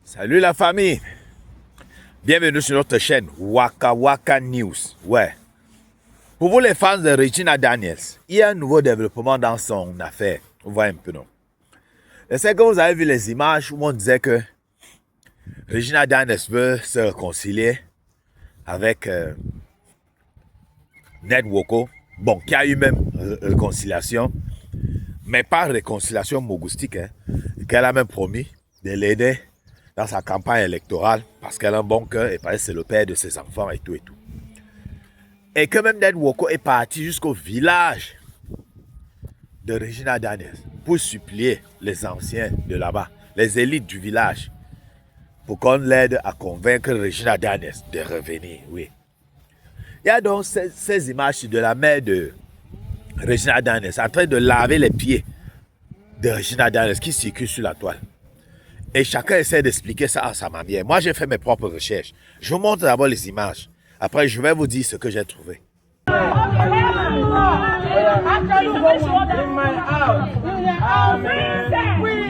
Salut la famille. Bienvenue sur notre chaîne Waka Waka News. Ouais. Pour vous les fans de Regina Daniels, il y a un nouveau développement dans son affaire. Vous voyez un peu, non? C'est que vous avez vu les images où on disait que Regina Daniels veut se réconcilier avec Ned Nwoko. Bon, qui a eu même réconciliation, mais pas réconciliation mogoustique, hein, qu'elle a même promis de l'aider dans sa campagne électorale parce qu'elle a un bon cœur et parce que c'est le père de ses enfants et tout et tout. Et que même Ned Nwoko est parti jusqu'au village de Regina Daniels pour supplier les anciens de là-bas, les élites du village, pour qu'on l'aide à convaincre Regina Daniels de revenir, oui. Il y a donc ces images de la mère de Regina Daniels en train de laver les pieds de Regina Daniels qui circulent sur la toile. Et chacun essaie d'expliquer ça à sa manière. Moi, j'ai fait mes propres recherches. Je vous montre d'abord les images. Après, je vais vous dire ce que j'ai trouvé.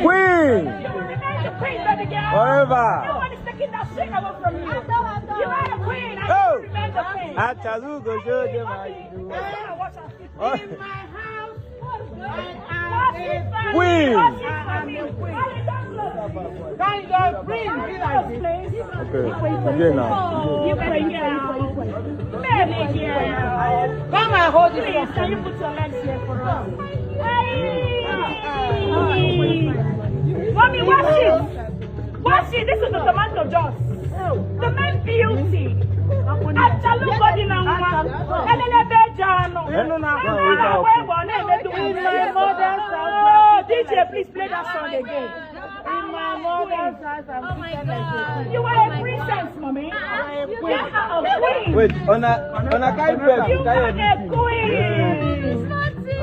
Queen! Forever! Oh! Achalugo Jojo Queen! Okay, again now. Come and hold it. Can you put your legs here for us? Mommy, watch it. Watch it. This is the tomato juice. The main beauty. DJ, please play that song again. In my mother's house, I'm you are a princess, mommy. You are a queen. Wait, on a kind You are a queen.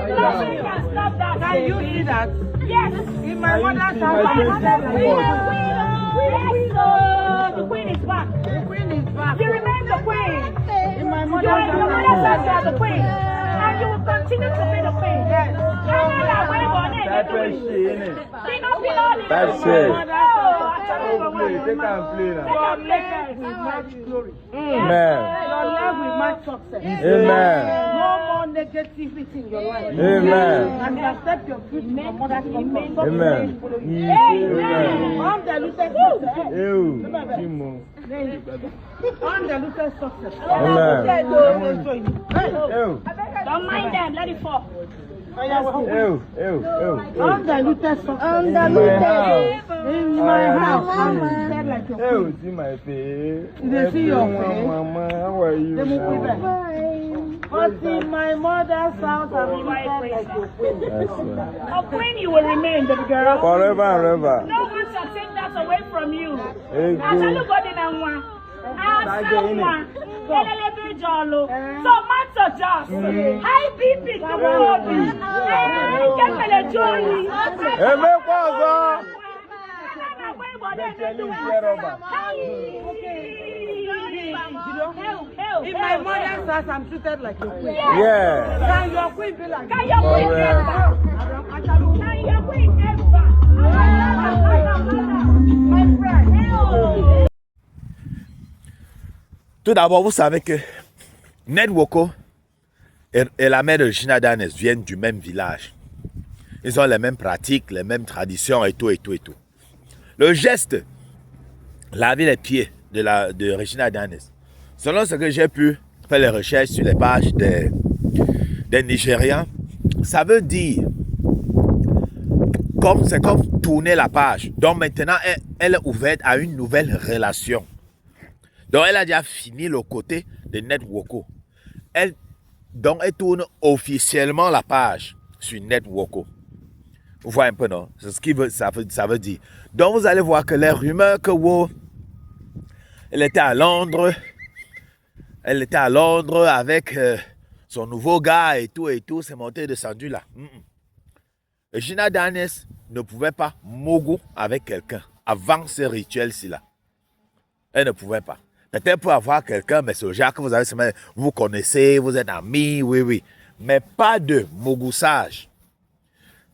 Nothing can stop that. Can you see that? Yes. In my mother's house, I'm a queen. The queen is back. The queen is back. You remain the queen. In my mother's house, you are the queen. And you will continue to be the queen. Yes. That's where she in it. That's it. Take and play now. Amen. Your life will match success. Amen. No more negativity in your life. Amen. And you accept your food in your mother's comfort. Amen. Amen. Undiluted success. Undiluted success. Amen. Don't mind them, let it fall. Undiluted success. In my house. See my face. They see your face. Mama, how are you? But in my mother's house, I'm like your queen. A queen you will remain, baby girl. Forever and ever. No one shall take that away from you. Hey, So matter just high BP to world. In my mother's house, I'm treated like a queen. Yeah. Can your queen be like? Can your queen ever? Can your queen ever? My friend. Tout d'abord, vous savez que Ned Nwoko et la mère de Regina Daniels viennent du même village. Ils ont les mêmes pratiques, les mêmes traditions et tout, et tout, et tout. Le geste, laver les pieds de Regina Daniels, selon ce que j'ai pu faire les recherches sur les pages des Nigérians, ça veut dire, c'est comme tourner la page. Donc maintenant, elle est ouverte à une nouvelle relation. Donc elle a déjà fini le côté de Ned Nwoko. Donc elle tourne officiellement la page sur Ned Nwoko. Vous voyez un peu, non? C'est ce que ça veut dire. Donc vous allez voir que les rumeurs que elle était à Londres avec son nouveau gars et tout, c'est monté et descendu là. Regina Daniels ne pouvait pas mogo avec quelqu'un avant ce rituel-ci là. Elle ne pouvait pas. Peut-être pour avoir quelqu'un, mais c'est le genre que vous avez, vous connaissez, vous êtes amis, oui. Mais pas de mogoussage.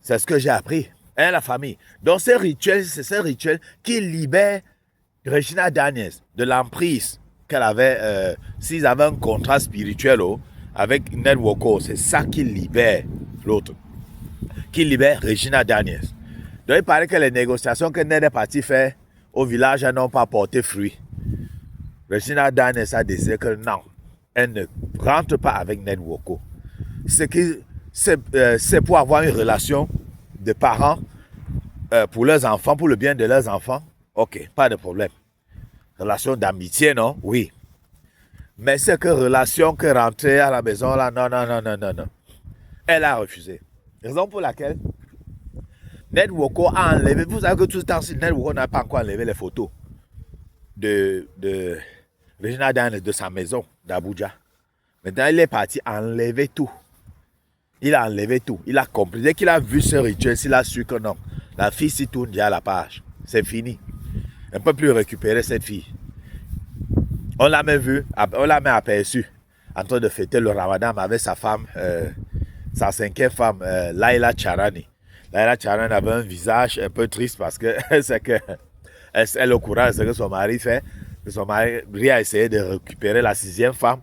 C'est ce que j'ai appris. Hein, la famille. Donc, c'est ce rituel qui libère Regina Daniels, de l'emprise qu'elle avait, s'ils avaient un contrat spirituel avec Ned Nwoko, c'est ça qui libère l'autre. Qui libère Regina Daniels. Donc il paraît que les négociations que Ned est parti faire au village n'ont pas porté fruit. Regina Daniels a décidé que non, elle ne rentre pas avec Ned Nwoko. C'est pour avoir une relation de parents pour leurs enfants, pour le bien de leurs enfants. Ok, pas de problème. Relation d'amitié, non? Oui. Mais c'est que relation que rentrer à la maison, là, non. Elle a refusé. Raison pour laquelle Ned Nwoko a enlevé, vous savez que tout ce temps-ci, Ned Nwoko n'a pas encore enlevé les photos de Regina Daniels de sa maison d'Abuja. Maintenant, il est parti enlever tout. Il a enlevé tout. Il a compris. Dès qu'il a vu ce rituel, il a su que non. La fille s'y tourne déjà à la page. C'est fini. On ne peut plus récupérer cette fille. On l'a même vu, on l'a même aperçu en train de fêter le Ramadan avec sa femme, sa cinquième femme, Laila Charani. Laila Charani avait un visage un peu triste parce que c'est que elle est au courant de ce que son mari fait. Son mari a essayé de récupérer la sixième femme.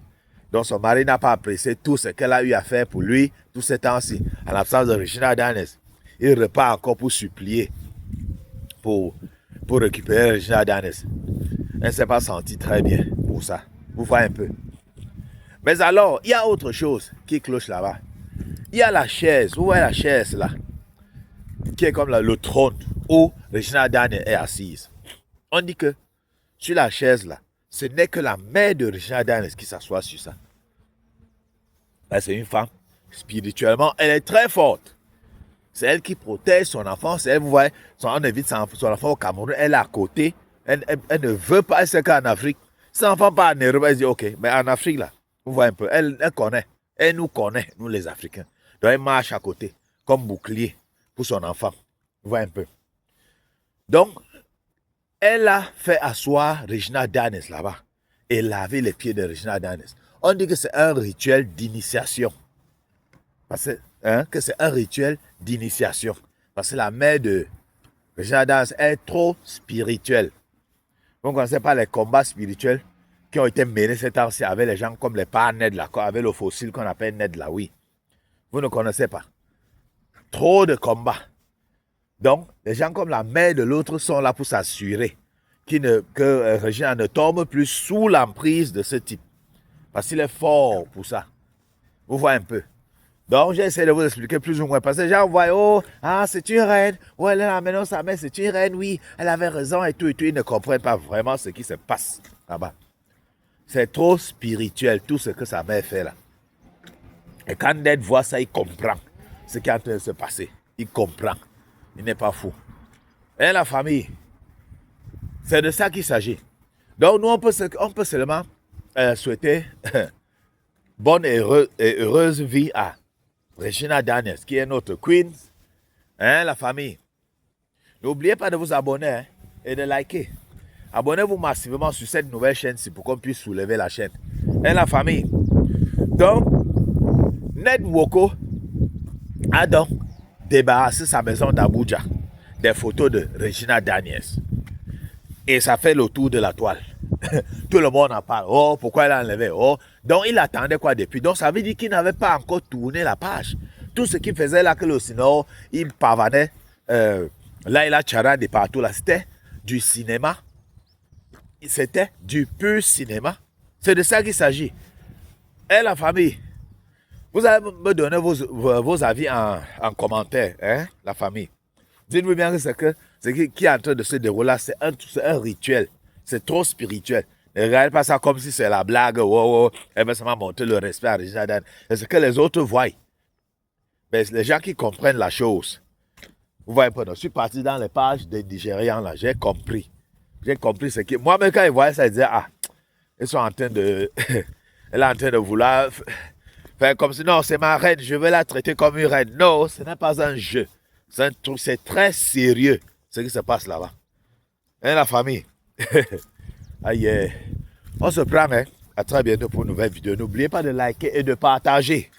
Donc son mari n'a pas apprécié tout ce qu'elle a eu à faire pour lui tout ce temps-ci. En l'absence de Regina Daniels, il repart encore pour supplier pour récupérer Regina Daniels. Elle ne s'est pas sentie très bien pour ça. Vous voyez un peu. Mais alors, il y a autre chose qui cloche là-bas. Il y a la chaise. Vous voyez la chaise là, qui est comme le trône où Regina Daniels est assise. On dit que sur la chaise là, ce n'est que la mère de Regina Daniels qui s'assoit sur ça. Là, c'est une femme. Spirituellement, elle est très forte. C'est elle qui protège son enfant. C'est elle, vous voyez, on invite son enfant au Cameroun. Elle est à côté. Elle ne veut pas, elle sait qu'en Afrique, si l'enfant part en Europe, elle dit ok. Mais en Afrique, là, vous voyez un peu, elle connaît. Elle nous connaît, nous les Africains. Donc elle marche à côté, comme bouclier pour son enfant. Vous voyez un peu. Donc, elle a fait asseoir Regina Daniels là-bas et laver les pieds de Regina Daniels. On dit que c'est un rituel d'initiation. Parce que c'est un rituel d'initiation. Parce que la mère de Regina Daniels est trop spirituelle. Vous ne connaissez pas les combats spirituels qui ont été menés ces temps-ci avec les gens comme les pères Ned là, avec le fossile qu'on appelle Ned là, oui. Vous ne connaissez pas. Trop de combats. Donc, les gens comme la mère de l'autre sont là pour s'assurer que Regina ne tombe plus sous l'emprise de ce type. Parce qu'il est fort pour ça. Vous voyez un peu. Donc, j'essaie de vous expliquer plus ou moins. Parce que les gens voient, oh, c'est une reine. Oh, elle est là, maintenant sa mère, c'est une reine, oui. Elle avait raison et tout. Ils ne comprennent pas vraiment ce qui se passe là-bas. C'est trop spirituel, tout ce que sa mère fait là. Et quand Ned voit ça, il comprend ce qui est en train de se passer. Il comprend. Il n'est pas fou. Et la famille, c'est de ça qu'il s'agit. Donc, nous, on peut seulement souhaiter bonne et heureuse vie à Regina Daniels, qui est notre queen. Hein, la famille. N'oubliez pas de vous abonner et de liker. Abonnez-vous massivement sur cette nouvelle chaîne-ci pour qu'on puisse soulever la chaîne. Et la famille. Donc, Ned Nwoko a donc débarrassé sa maison d'Abuja des photos de Regina Daniels. Et ça fait le tour de la toile. Tout le monde en parle. Oh, pourquoi elle a enlevé? Oh, donc il attendait quoi depuis? Donc ça veut dire qu'il n'avait pas encore tourné la page. Tout ce qu'il faisait là, que le sinon, il pavanait Laila Charani partout là. C'était du cinéma. C'était du pur cinéma. C'est de ça qu'il s'agit. Et la famille, vous allez me donner vos avis en commentaire, hein, la famille. Dites-moi bien que ce qui est en train de se dérouler là, c'est un rituel. C'est trop spirituel. Ne regardez pas ça comme si c'est la blague. Oh, elle va seulement montrer le respect à Regina Daniels. C'est ce que les autres voient. Mais les gens qui comprennent la chose, vous voyez pas, je suis parti dans les pages des Nigérians là, j'ai compris. J'ai compris ce qui. Moi-même, quand ils voyaient ça, ils disaient, ils sont en train de. Elle est en train de vouloir faire comme si, non, c'est ma reine, je vais la traiter comme une reine. Non, ce n'est pas un jeu. C'est un truc, c'est très sérieux ce qui se passe là-bas. Et la famille. Aïe, on se prend, hein. À très bientôt pour une nouvelle vidéo. N'oubliez pas de liker et de partager.